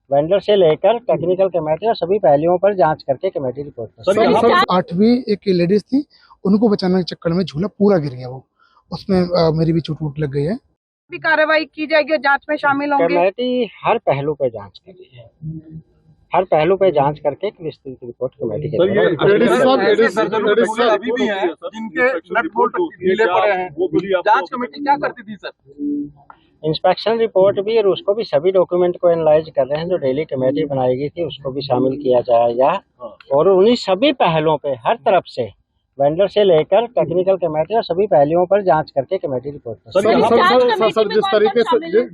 Vendor से लेकर technical committee और सभी पहलुओं पर जांच करके कमेटी रिपोर्ट करेगी। सर 8वीं एक लेडीज थी, उनको बचाने के चक्कर में झूला पूरा गिर गया। वो उसमें मेरी भी चोट वोट लग गई है। भी कार्रवाई की जाएगी और जांच में शामिल होंगे। कमेटी हर पहलू पे जांच कर रही है, हर पहलू पे जांच करके एक विस्तृत रिपोर्ट कमेटी के द्वारा अभी भी हैं जिनके नट बोल्ट ढीले पड़े हैं, जांच कमेटी क्या करती थी सर? इंस्पेक्शन रिपोर्ट भी और उसको भी सभी डॉक्यूमेंट को एनालाइज कर रहे हैं। जो डेली कमेटी बनाई गई थी उसको भी शामिल किया जाएगा और उन्हीं सभी पहलुओं पे हर तरफ से वेंडर से लेकर टेक्निकल कमेटी और सभी पहलुओं पर जांच करके कमेटी रिपोर्ट करेगी।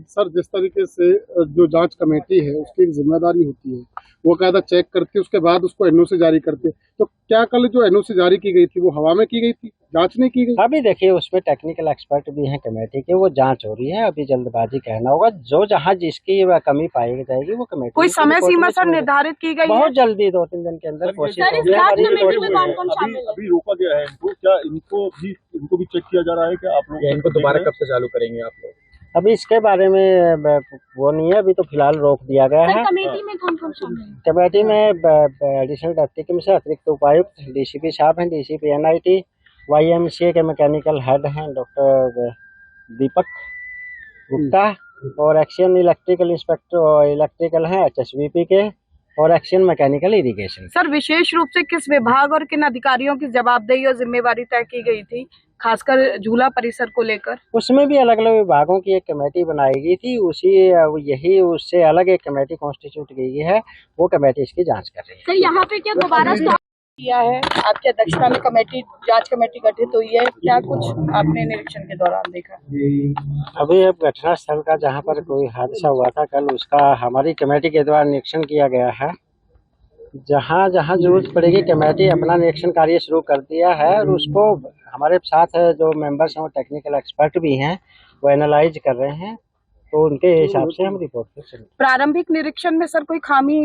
सर जिस तरीके से जो जांच कमेटी है उसकी एक जिम्मेदारी होती है, वो कायदा चेक करती है, उसके बाद उसको एनओसी जारी करती है। तो क्या कल जो एनओसी जारी की गई थी वो हवा में की गई थी, जांच नहीं की गई? अभी देखिए उसमें टेक्निकल एक्सपर्ट भी हैं कमेटी के, वो जांच हो रही है। अभी जल्दबाजी कहना होगा, जो जहां जिसकी कमी पाई जाएगी वो कमेटी कोई समय सीमा सर निर्धारित की गई है? बहुत जल्दी 2-3 दिन के अंदर कोशिश होगी। अभी रोका गया है इनको, क्या इनको भी चेक किया जा रहा है? क्या आप लोग इनको दोबारा कब से चालू करेंगे आप लोग? अभी इसके बारे में वो नहीं है, अभी तो फिलहाल रोक दिया गया है। कमेटी में कौन शामिल है? कमेटी में एडिशनल डिप्टी कमिश्नर, अतिरिक्त उपायुक्त, डीसीपी साहब हैं, डीसीपी एनआईटी, YMCA के मैकेनिकल हेड हैं डॉक्टर दीपक गुप्ता और एक्शन इलेक्ट्रिकल इंस्पेक्टर इलेक्ट्रिकल हैं HSVP के और एक्शन मैकेनिकल इरिगेशन। सर विशेष रूप से किस विभाग और किन अधिकारियों की जवाबदेही और जिम्मेवारी तय की गई थी, खासकर झूला परिसर को लेकर? उसमें भी अलग अलग विभागों की एक कमेटी बनाई गई थी, उससे अलग एक कमेटी कॉन्स्टिट्यूट की गई है, वो कमेटी इसकी जांच कर रही है। सर यहाँ पे क्या दोबारा किया है? आपकी अध्यक्षता में कमेटी, जांच कमेटी गठित हुई है, क्या कुछ आपने निरीक्षण के दौरान देखा? अभी अब घटना स्थल का जहाँ पर कोई हादसा हुआ था कल, उसका हमारी कमेटी के द्वारा निरीक्षण किया गया है। जहाँ जहाँ जरूरत पड़ेगी कमेटी अपना निरीक्षण कार्य शुरू कर दिया है और उसको हमारे साथ जो मेंबर्स हैं वो टेक्निकल एक्सपर्ट भी हैं, वो एनालाइज कर रहे हैं, तो उनके हिसाब से हम रिपोर्ट कर सकते हैं। प्रारंभिक निरीक्षण में सर कोई खामी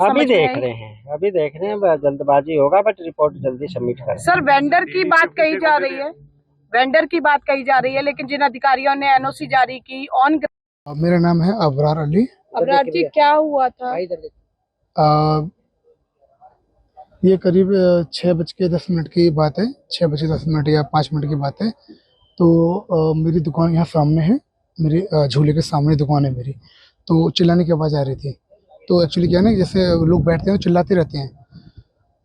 अभी देख रहे हैं, जल्दबाजी होगा बट रिपोर्ट जल्दी सबमिट कर। सर वेंडर की बात कही जा रही है, लेकिन जिन अधिकारियों ने एनओसी जारी की ऑन। मेरा नाम है अबरार अली। अबरार जी, क्या हुआ था? ये करीब 6:10 की बात है, 6:10 या 5 मिनट की बात है। तो मेरी दुकान यहाँ सामने है, मेरी झूले के सामने दुकान है मेरी। तो चिल्लाने की आवाज़ आ रही थी। तो एक्चुअली क्या ना, जैसे लोग बैठते हैं तो चिल्लाते रहते हैं।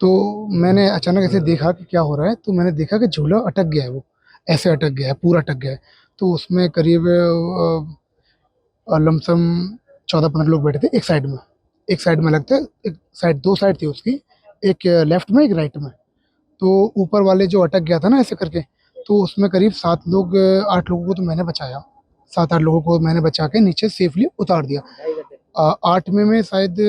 तो मैंने अचानक ऐसे देखा कि क्या हो रहा है, तो मैंने देखा कि झूला अटक गया है, वो ऐसे अटक गया है, पूरा अटक गया है। तो उसमें करीब लमसम 14-15 लोग बैठे थे एक साइड में लगते, एक साइड, 2 साइड थी उसकी, एक लेफ्ट में एक राइट में। तो ऊपर वाले जो अटक गया था ना ऐसे करके, तो उसमें करीब 8 लोगों को तो मैंने बचाया, 7-8 लोगों को मैंने बचा के नीचे सेफली उतार दिया। 8 में शायद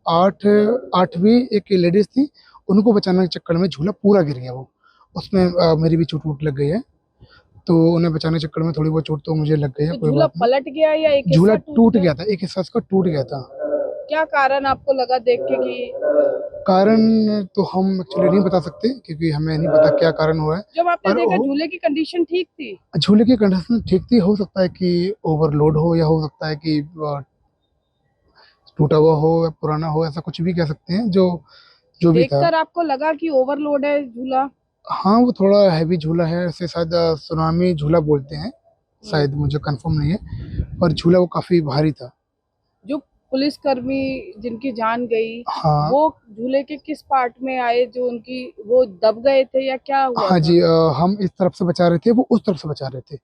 8वीं एक लेडीज थी, उनको बचाने के चक्कर में झूला पूरा गिर गया। वो उसमें मेरी भी चोट वोट लग गई है, तो उन्हें बचाने के चक्कर में थोड़ी बहुत चोट तो मुझे लग गई है। तो झूला पलट गया या एक झूला टूट गया था, एक हिस्सा उसका टूट गया था। क्या कारण आपको लगा देख के कि? कारण तो हम एक्चुअली नहीं बता सकते, क्योंकि हमें नहीं पता क्या कारण हुआ है। जब आपने देखा झूले की कंडीशन ठीक थी? झूले की कंडीशन ठीक थी, हो सकता है कि ओवरलोड हो, या हो सकता है कि टूटा हुआ हो या पुराना हो, ऐसा कुछ भी कह सकते हैं। जो भी था, देखकर आपको लगा कि ओवरलोड है झूला? हाँ, वो थोड़ा हैवी झूला है, ऐसे शायद सुनामी झूला बोलते हैं, शायद, मुझे कंफर्म नहीं है, पर झूला वो काफी भारी था। जो पुलिसकर्मी जिनकी जान गई, हाँ, वो झूले के किस पार्ट में आए, जो उनकी वो दब गए थे या क्या हुआ? हाँ जी, हम इस तरफ से बचा रहे थे, वो उस तरफ से बचा रहे थे,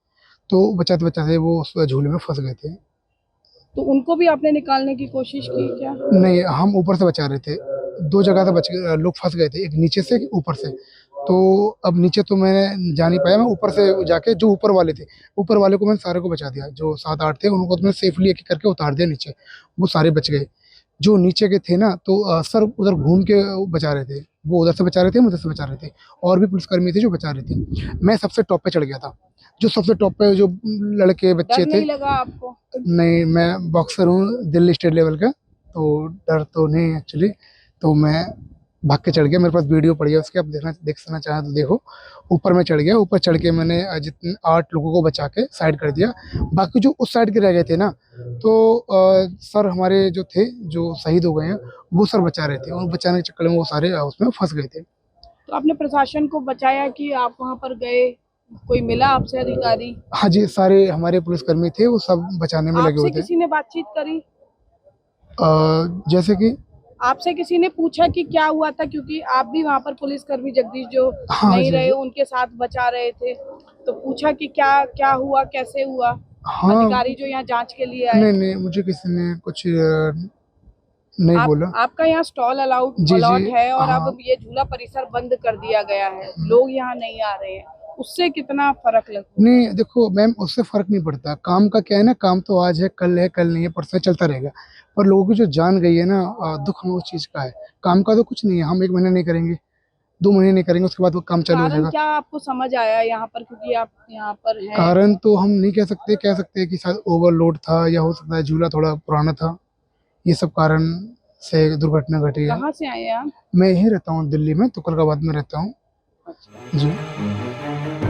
तो बचाते बचाते वो उस झूले में फंस गए थे। तो उनको भी आपने निकालने की कोशिश की क्या? नहीं, हम ऊपर से बचा रहे थे, 2 जगह से बच गए, लोग फंस गए थे, एक नीचे से एक ऊपर से। तो अब नीचे तो मैं जा नहीं पाया, मैं ऊपर से जाके जो ऊपर वाले थे, ऊपर वाले को मैंने सारे को बचा दिया, जो 7-8 थे उनको तो मैंने सेफली एक करके उतार दिया नीचे, वो सारे बच गए। जो नीचे के थे ना, तो सर उधर घूम के बचा रहे थे, वो उधर से बचा रहे थे, हम उधर से बचा रहे थे, और भी पुलिसकर्मी थे जो बचा रहे थे। मैं सबसे टॉप पे चढ़ गया था, जो सबसे टॉप पे जो लड़के बच्चे थे। नहीं लगा आपको? नहीं, मैं बॉक्सर हूँ दिल्ली स्टेट लेवल का, तो डर तो नहीं एक्चुअली। तो मैं भाग के चढ़ गया। मेरे पास वीडियो पड़ी है उसके, आप देखना चाहें तो देखो। ऊपर मैं चढ़ गया, ऊपर चढ़ के मैंने जितने 8 लोगों को बचा के साइड कर दिया। बाकी जो उस साइड के रह गए थे ना, तो सर हमारे जो थे, जो शहीद हो गए हैं, वो सर बचा रहे थे, और बचाने के चक्कर में वो सारे उसमें फंस गए थे। तो आपने प्रशासन को बचाया कि आप वहाँ पर गए, कोई मिला आपसे अधिकारी? हाँ जी, सारे हमारे पुलिसकर्मी थे, वो सब बचाने में लगे आपसे हुए थे। किसी ने बातचीत करी? जैसे कि आपसे किसी ने पूछा कि क्या हुआ था, क्योंकि आप भी वहाँ पर पुलिसकर्मी जगदीश जो हाँ नहीं जी, रहे उनके साथ बचा रहे थे, तो पूछा कि क्या क्या हुआ, कैसे हुआ? हाँ, अधिकारी जो यहाँ जांच के लिए आए। नहीं मुझे किसी ने कुछ नहीं बोला। आपका यहाँ स्टॉल अलाउड जी, अलॉट जी, है, और हाँ। अब ये झूला परिसर बंद कर दिया गया है, लोग यहाँ नहीं आ रहे हैं, उससे कितना फर्क लगता नहीं देखो मैम, उससे फर्क नहीं पड़ता। काम का क्या है ना, काम तो आज है, कल नहीं है, परसों चलता रहेगा। पर लोगों की जो जान गई है ना, दुख हमें उस चीज का है। काम का तो कुछ नहीं है, हम 1 महीना नहीं करेंगे, 2 महीने नहीं करेंगे, उसके बाद वो काम चालू हो कारण जाएगा। क्या आपको समझ आया यहाँ पर, क्योंकि आप यहाँ पर हैं? कारण तो हम नहीं कह सकते, कह सकते हैं कि शायद ओवरलोड था, या हो सकता है झूला थोड़ा पुराना था, ये सब कारण से दुर्घटना घटी है। कहाँ से आए हैं आप? मैं यहीं रहता हूँ, दिल्ली में, तुकलकाबाद में रहता हूँ अच्छा। जी।